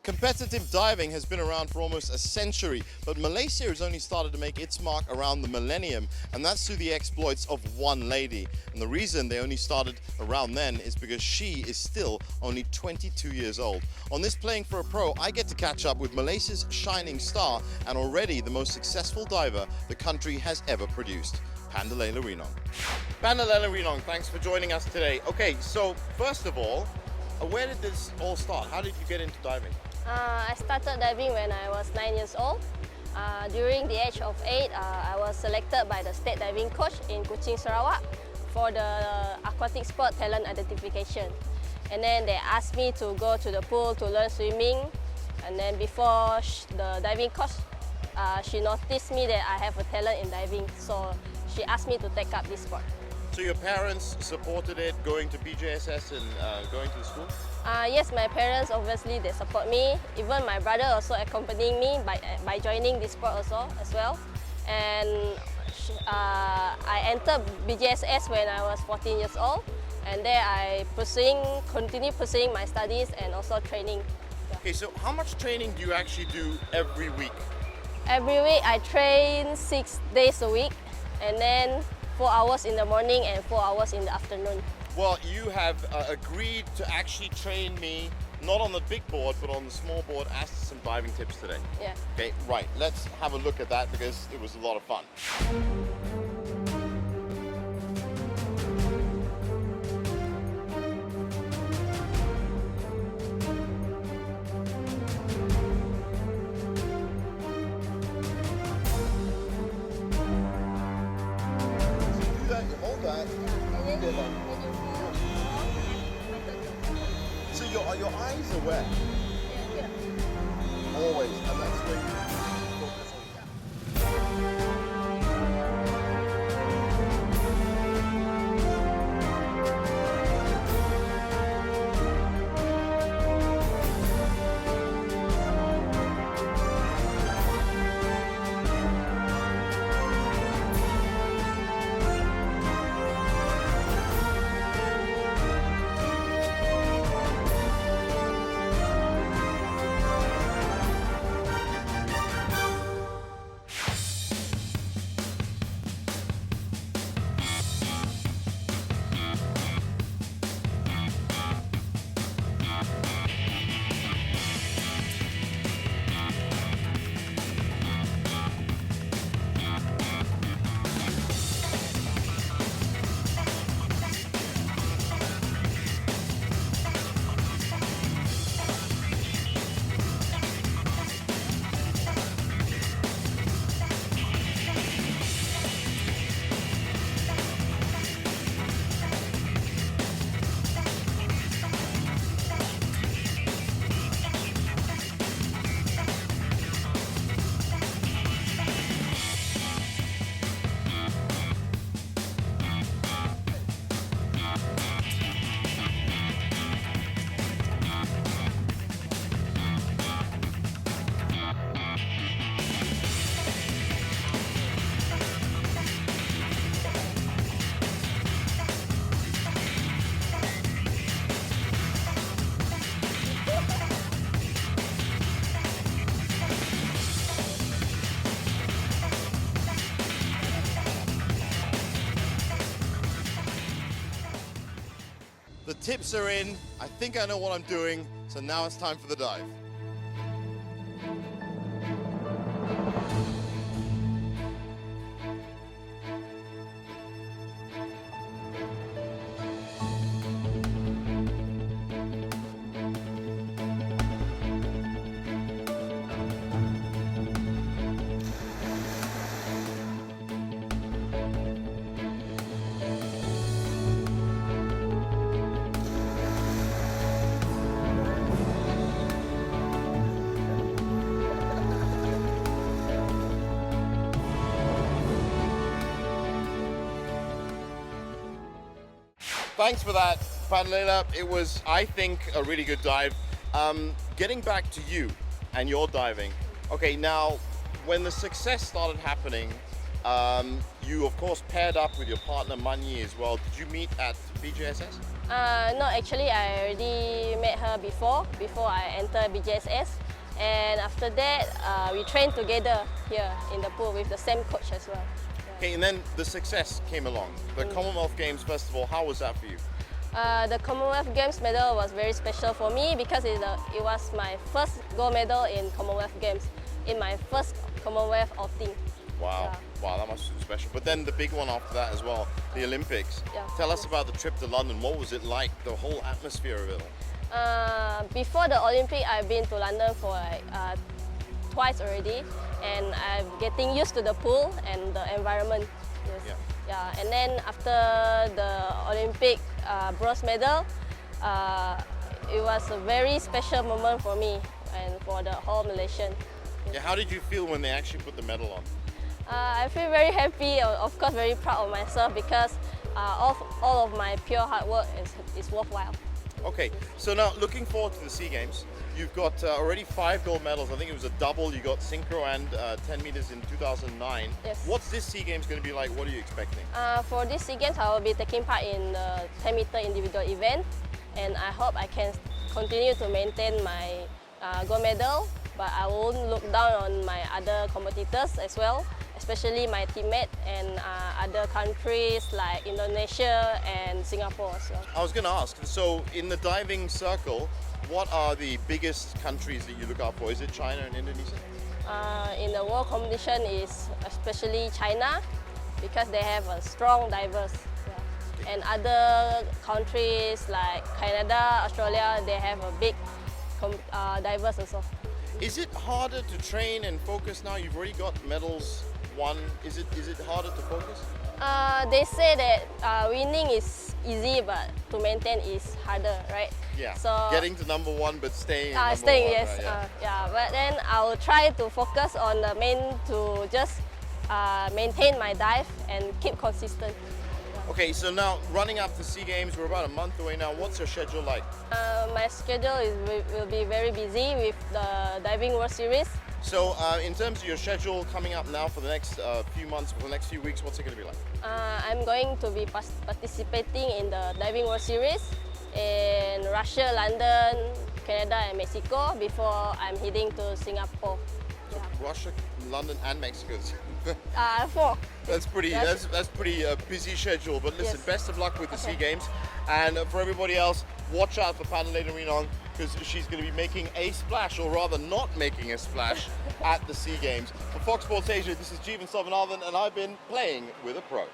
Competitive diving has been around for almost a century, but Malaysia has only started to make its mark around the millennium, and that's through the exploits of one lady. And the reason they only started around then is because she is still only 22 years old. On this Playing for a Pro, I get to catch up with Malaysia's shining star and already the most successful diver the country has ever produced, Pandelela Rinong. Pandelela Rinong, thanks for joining us today. Okay, so first of all, where did this all start? How did you get into diving? I started diving when I was 9 years old. During the age of 8, I was selected by the state diving coach in Kuching, Sarawak for the aquatic sport talent identification. And then they asked me to go to the pool to learn swimming. And then before the diving coach, she noticed me that I have a talent in diving. So she asked me to take up this sport. So your parents supported it, going to BJSS and going to the school? Yes, my parents obviously they support me. Even my brother also accompanying me by joining this sport also as well. And I entered BJSS when I was 14 years old, and there I continue pursuing my studies and also training. Okay, so how much training do you actually do every week? Every week I train 6 days a week, and then 4 hours in the morning and 4 hours in the afternoon. Well, you have agreed to actually train me, not on the big board, but on the small board, as to some diving tips today. Yeah. Okay, right, let's have a look at that because it was a lot of fun. So your eyes are wet? Yeah. Always, and that's where you focus on that. The tips are in, I think I know what I'm doing, so now it's time for the dive. Thanks for that, Pandelela. It was, I think, a really good dive. Getting back to you and your diving. Okay, now, when the success started happening, you of course paired up with your partner Manyi as well. Did you meet at BJSS? No, actually I already met met her before I entered BJSS. And after that, we trained together here in the pool with the same coach as well. Okay, and then the success came along. The Commonwealth Games, first of all, how was that for you? The Commonwealth Games medal was very special for me because it was my first gold medal in Commonwealth Games, in my first Commonwealth outing. Wow, wow, that must be special. But then the big one after that as well, the Olympics. Yeah. Tell us about the trip to London. What was it like, the whole atmosphere of it all? Before the Olympic, I've been to London for like, twice already, and I'm getting used to the pool and the environment. Yes. Yeah. And then after the Olympic bronze medal, it was a very special moment for me and for the whole Malaysian. Yeah, how did you feel when they actually put the medal on? I feel very happy, of course very proud of myself because all of my pure hard work is worthwhile. Okay, so now looking forward to the SEA Games, you've got already 5 gold medals. I think it was a double. You got synchro and 10 meters in 2009. Yes. What's this SEA Games going to be like? What are you expecting? For this SEA Games, I will be taking part in the 10-meter individual event, and I hope I can continue to maintain my gold medal, but I won't look down on my other competitors as well, especially my teammate and other countries like Indonesia and Singapore as well. I was going to ask, so in the diving circle, what are the biggest countries that you look out for? Is it China and Indonesia? In the world competition is especially China because they have a strong divers. Yeah. And other countries like Canada, Australia, they have a big divers also. Is it harder to train and focus now? You've already got medals won. Is it harder to focus? They say that winning is easy, but to maintain is harder, right? Yeah. So getting to number 1, but staying. At number staying, 1, yes. right? Yeah. But then I will try to focus on the main to just maintain my dive and keep consistent. Okay, so now running up to SEA Games, we're about a month away now. What's your schedule like? My schedule will be very busy with the Diving World Series. So in terms of your schedule coming up now for the next few months, for the next few weeks, what's it going to be like? I'm going to be participating in the Diving World Series in Russia, London, Canada and Mexico before I'm heading to Singapore. So Russia, London and Mexico. 4. That's pretty busy schedule, but listen, Yes. best of luck with the SEA Games. And for everybody else, watch out for Pandelela Rinong because she's going to be making a splash, or rather not making a splash, at the SEA Games. For Fox Sports Asia, this is Jeevan Selvanathan and I've been playing with a pro.